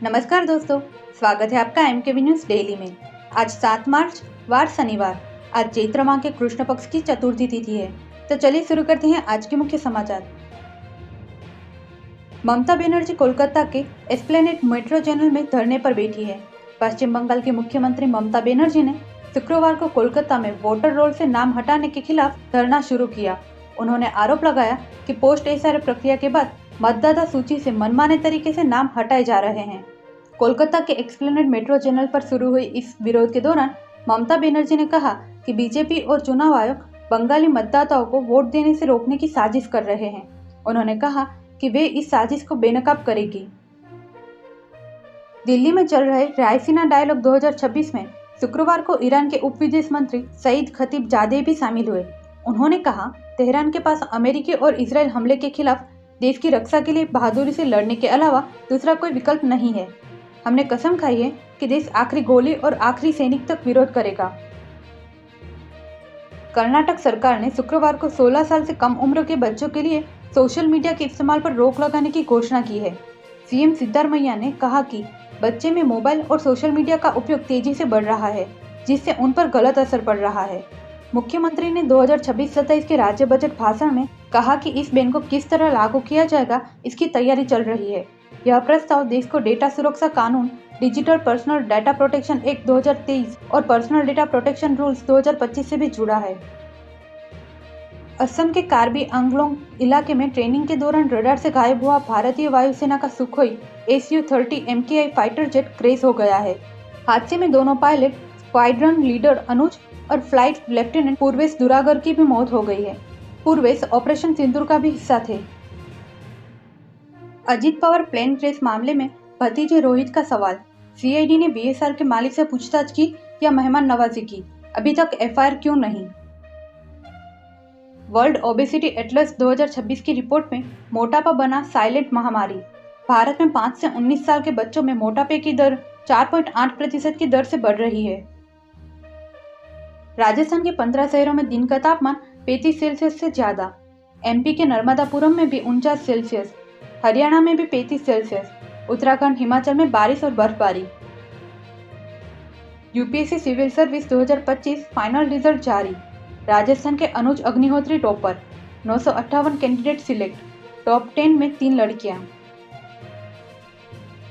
नमस्कार दोस्तों, स्वागत है आपका एमकेबी न्यूज डेली में। आज 7 मार्च वार शनिवार। आज चैत्र माह के कृष्ण पक्ष की चतुर्थी तिथि है। तो चलिए शुरू करते हैं आज के मुख्य समाचार। ममता बनर्जी कोलकाता के एस्प्लेनेड मेट्रो चैनल में धरने पर बैठी है। पश्चिम बंगाल की मुख्यमंत्री ममता बनर्जी ने शुक्रवार को कोलकाता में वोटर रोल से नाम हटाने के खिलाफ धरना शुरू किया। उन्होंने आरोप लगाया कि पोस्ट एसआर प्रक्रिया के बाद मतदाता सूची से मनमाने तरीके से नाम हटाए जा रहे हैं। कोलकाता के एस्प्लेनेड मेट्रो चैनल पर शुरू हुई इस विरोध के दौरान ममता बनर्जी ने कहा कि बीजेपी और चुनाव आयोग बंगाली मतदाताओं को वोट देने से रोकने की साजिश कर रहे हैं। उन्होंने कहा कि वे इस साजिश को बेनकाब करेगी। दिल्ली में चल रहे रायसीना डायलॉग 2026 में शुक्रवार को ईरान के उप विदेश मंत्री सईद खतीबजादेह भी शामिल हुए। उन्होंने कहा, तेहरान के पास अमेरिकी और इजरायल हमले के खिलाफ देश की रक्षा के लिए बहादुरी से लड़ने के अलावा दूसरा कोई विकल्प नहीं है। हमने कसम खाई है कि देश आखिरी गोली और आखिरी सैनिक तक विरोध करेगा। कर्नाटक सरकार ने शुक्रवार को 16 साल से कम उम्र के बच्चों के लिए सोशल मीडिया के इस्तेमाल पर रोक लगाने की घोषणा की है। सीएम सिद्धारमैया ने कहा कि बच्चे में मोबाइल और सोशल मीडिया का उपयोग तेजी से बढ़ रहा है, जिससे उन पर गलत असर पड़ रहा है। मुख्यमंत्री ने 2026-27 के राज्य बजट भाषण में कहा कि इस बैन को किस तरह लागू किया जाएगा, इसकी तैयारी चल रही है। यह प्रस्ताव देश को डेटा सुरक्षा कानून, digital personal data protection act 2023 और पर्सनल डेटा प्रोटेक्शन रूल्स 2025 से भी जुड़ा है। असम के कार्बी आंगलोंग इलाके में ट्रेनिंग के दौरान रडार से गायब हुआ भारतीय वायुसेना का Sukhoi Su-30 MKI fighter jet crash हो गया है। हादसे में दोनों पायलट, स्क्वाड्रन लीडर अनुज और फ्लाइट लेफ्टिनेंट पूर्वेश दुरागर की भी मौत हो गई है। पूर्वेश ऑपरेशन सिंदूर का भी हिस्सा थे। अजीत पवार प्लेन क्रैश मामले में भतीजे रोहित का सवाल। सीआईडी ने बीएसआर के मालिक से पूछताछ की या मेहमान नवाजी की, अभी तक एफआईआर क्यों नहीं? वर्ल्ड ओबेसिटी एटलस 2026 की रिपोर्ट में मोटापा बना साइलेंट महामारी। भारत में 5 से 19 साल के बच्चों में मोटापे की दर 4.8% की दर से बढ़ रही है। राजस्थान के 15 शहरों में दिन का तापमान 35 सेल्सियस से ज्यादा। एमपी के नर्मदापुरम में भी 49 सेल्सियस, हरियाणा में भी 35 सेल्सियस, उत्तराखंड, हिमाचल में बारिश और बर्फबारी। UPSC civil service 2025 final result जारी। राजस्थान के Anuj Agnihotri topper, 958 candidate select, top 10 में 3 लड़कियां।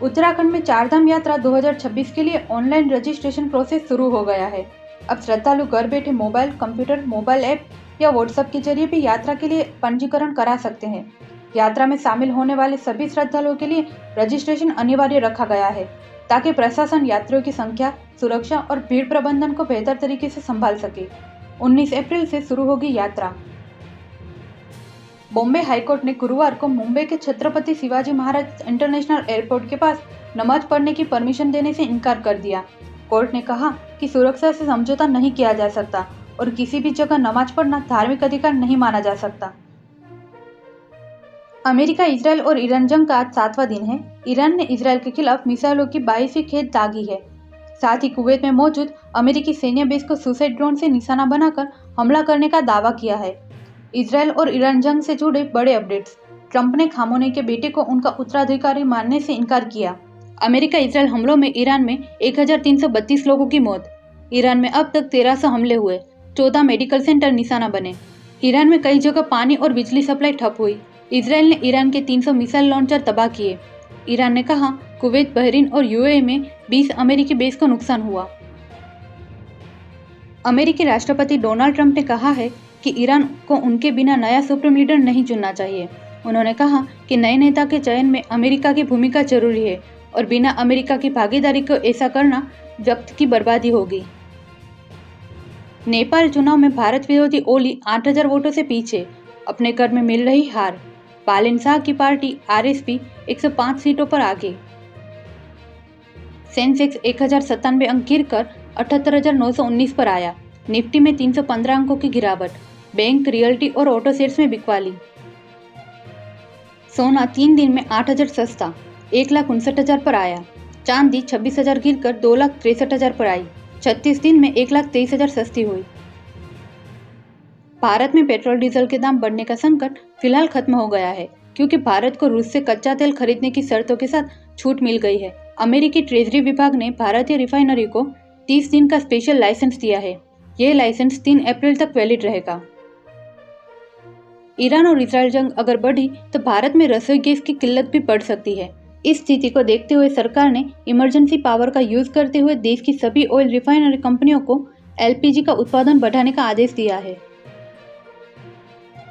उत्तराखंड में चारधाम यात्रा 2026 के लिए ऑनलाइन रजिस्ट्रेशन प्रोसेस शुरू हो गया है। अब श्रद्धालु घर बैठे मोबाइल, कंप्यूटर, मोबाइल ऐप या व्हाट्सएप के जरिए भी यात्रा के लिए पंजीकरण करा सकते हैं। यात्रा में शामिल होने वाले सभी श्रद्धालुओं के लिए रजिस्ट्रेशन अनिवार्य रखा गया है, ताकि प्रशासन यात्रियों की संख्या, सुरक्षा और भीड़ प्रबंधन को बेहतर तरीके से संभाल सके। 19 अप्रैल से शुरू होगी यात्रा। बॉम्बे हाईकोर्ट ने गुरुवार को मुंबई के छत्रपति शिवाजी महाराज इंटरनेशनल एयरपोर्ट के पास नमाज पढ़ने की परमिशन देने से इनकार कर दिया। कोर्ट ने कहा कि सुरक्षा से समझौता नहीं किया जा सकता और किसी भी जगह नमाज पढ़ना धार्मिक अधिकार नहीं माना जा सकता। अमेरिका, इजरायल और ईरान जंग का आज 7वां दिन है। ईरान ने इजरायल के खिलाफ मिसाइलों की 22वीं खेप दागी है। साथ ही कुवैत में मौजूद अमेरिकी सैन्य बेस को सुसाइड ड्रोन से निशाना बनाकर हमला करने का दावा किया है। इजरायल और ईरान जंग से जुड़े बड़े अपडेट्स। ट्रंप ने खामोनी के बेटे को उनका उत्तराधिकारी मानने से इनकार किया। अमेरिका इजरायल हमलों में ईरान में 1332 लोगों की मौत। ईरान में अब तक 1300 हमले हुए, 14 मेडिकल सेंटर निशाना बने। ईरान में कई जगह पानी और बिजली सप्लाई ठप हुई। इजरायल ने ईरान के 300 मिसाइल लॉन्चर तबाह किए। ईरान ने कहा कुवैत, बहरीन और यूएई में 20 अमेरिकी बेस को नुकसान हुआ। अमेरिकी राष्ट्रपति डोनाल्ड ट्रंप ने कहा है कि ईरान को उनके बिना नया सुप्रीम लीडर नहीं चुनना चाहिए। उन्होंने कहा कि नए नेता के चयन में अमेरिका की भूमिका जरूरी है और बिना अमेरिका की भागीदारी को ऐसा करना वक्त की बर्बादी होगी। नेपाल चुनाव में भारत विरोधी ओली 8000 वोटों से पीछे, अपने घर में मिल रही हार। बालेन शाह की पार्टी आरएसपी 105 सीटों पर आगे। सेंसेक्स 1097 अंक गिरकर 78,919 पर आया। निफ्टी में 315 अंकों की गिरावट। बैंक, रियल्टी और ऑटो शेयर्स में बिकवाली। सोना 3 दिन में 8,000 सस्ता, 1,59,000 पर आया। चांदी 26,000 गिरकर 2,63,000 पर आई। 36 दिन में 1,23,000 सस्ती हुई। भारत में पेट्रोल डीजल के दाम बढ़ने का संकट फिलहाल खत्म हो गया है, क्योंकि भारत को रूस से कच्चा तेल खरीदने की शर्तों के साथ छूट मिल गई है। अमेरिकी ट्रेजरी विभाग ने भारतीय रिफाइनरी को 30 दिन का स्पेशल लाइसेंस दिया है। यह लाइसेंस 3 अप्रैल तक वैलिड रहेगा। ईरान और इजराइल जंग अगर बढ़ी तो भारत में रसोई गैस की किल्लत भी बढ़ सकती है। इस स्थिति को देखते हुए सरकार ने इमरजेंसी पावर का यूज करते हुए देश की सभी ऑयल रिफाइनरी कंपनियों को एलपीजी का उत्पादन बढ़ाने का आदेश दिया है।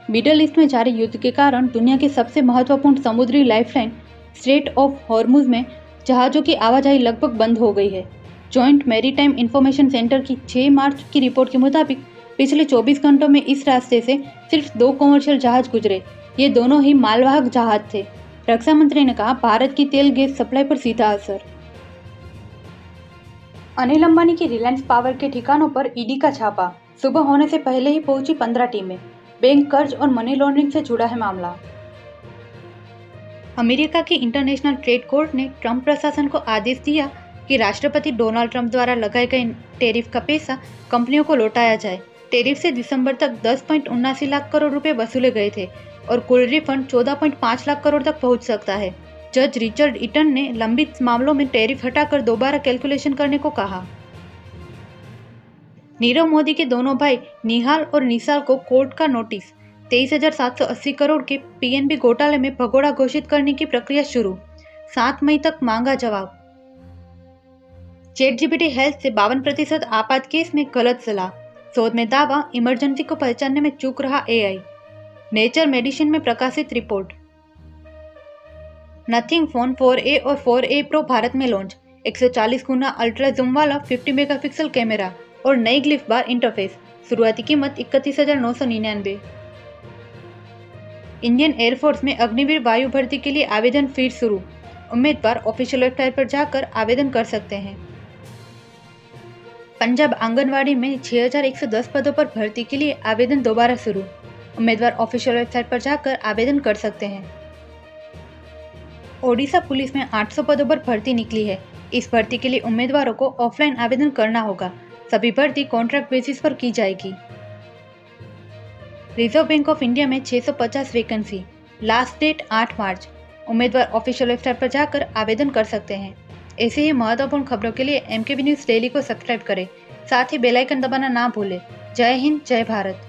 मिडल ईस्ट में जारी युद्ध के कारण दुनिया की सबसे महत्वपूर्ण समुद्री लाइफलाइन स्ट्रेट ऑफ हॉर्मुज में जहाज़ों की आवाजाही लगभग बंद हो गई है। जॉइंट मैरीटाइम इंफॉर्मेशन सेंटर की 6 मार्च की रिपोर्ट के मुताबिक पिछले 24 घंटों में इस रास्ते से सिर्फ 2 कमर्शियल जहाज गुजरे। ये दोनों ही मालवाहक जहाज थे। रक्षा मंत्री ने कहा, भारत की तेल गैस सप्लाई पर सीधा असर। अनिल अंबानी की रिलायंस पावर के ठिकानों पर ईडी का छापा। सुबह होने से पहले ही पहुंची 15 टीमें। बैंक कर्ज और मनी लॉन्ड्रिंग से जुड़ा है मामला। अमेरिका की इंटरनेशनल ट्रेड कोर्ट ने ट्रंप प्रशासन को आदेश दिया कि राष्ट्रपति डोनाल्ड ट्रंप द्वारा लगाए गए टैरिफ का पैसा कंपनियों को लौटाया जाए। टैरिफ से दिसंबर तक 10.79 लाख करोड़ रुपए वसूले गए थे और कुल रिफंड 14.5 लाख करोड़ तक पहुंच सकता है। जज रिचर्ड ईटन ने लंबित मामलों में टैरिफ हटाकर दोबारा कैलकुलेशन करने को कहा। नीरव मोदी के दोनों भाई निहाल और निशाल को कोर्ट का नोटिस। 23,780 करोड़ के पीएनबी घोटाले में भगोड़ा घोषित करने की प्रक्रिया शुरू। 7 मई तक मांगा जवाब। चैटजीपीटी हेल्थ से 52% आपात केस में गलत सलाह। शोध में दावा, इमरजेंसी को पहचानने में चूक रहा एआई। नेचर मेडिसिन में प्रकाशित रिपोर्ट। नथिंग फोन 4A और 4A प्रो भारत में लॉन्च। 140 गुना अल्ट्रा जूम वाला 50 मेगापिक्सल कैमरा और नई ग्लिफ बार इंटरफेस। शुरुआती कीमत 31,999। इंडियन एयरफोर्स में अग्निवीर वायु भर्ती के लिए आवेदन फिर शुरू। उम्मीदवार ऑफिशियल वेबसाइट पर जाकर आवेदन कर सकते हैं। पंजाब आंगनवाड़ी में 6,110 पदों पर भर्ती के लिए आवेदन दोबारा शुरू। उम्मीदवार ऑफिशियल वेबसाइट पर जाकर आवेदन कर सकते हैं। ओडिशा पुलिस में 800 पदों पर भर्ती निकली है। इस भर्ती के लिए उम्मीदवारों को ऑफलाइन आवेदन करना होगा। सभी भर्ती कॉन्ट्रैक्ट बेसिस पर की जाएगी। रिजर्व बैंक ऑफ इंडिया में 650 वैकेंसी। लास्ट डेट 8 मार्च। उम्मीदवार ऑफिशियल वेबसाइट पर जाकर आवेदन कर सकते हैं। ऐसे ही महत्वपूर्ण खबरों के लिए MKB न्यूज़ डेली को सब्सक्राइब करें। साथ ही बेल आइकन दबाना ना भूलें। जय हिंद, जय भारत।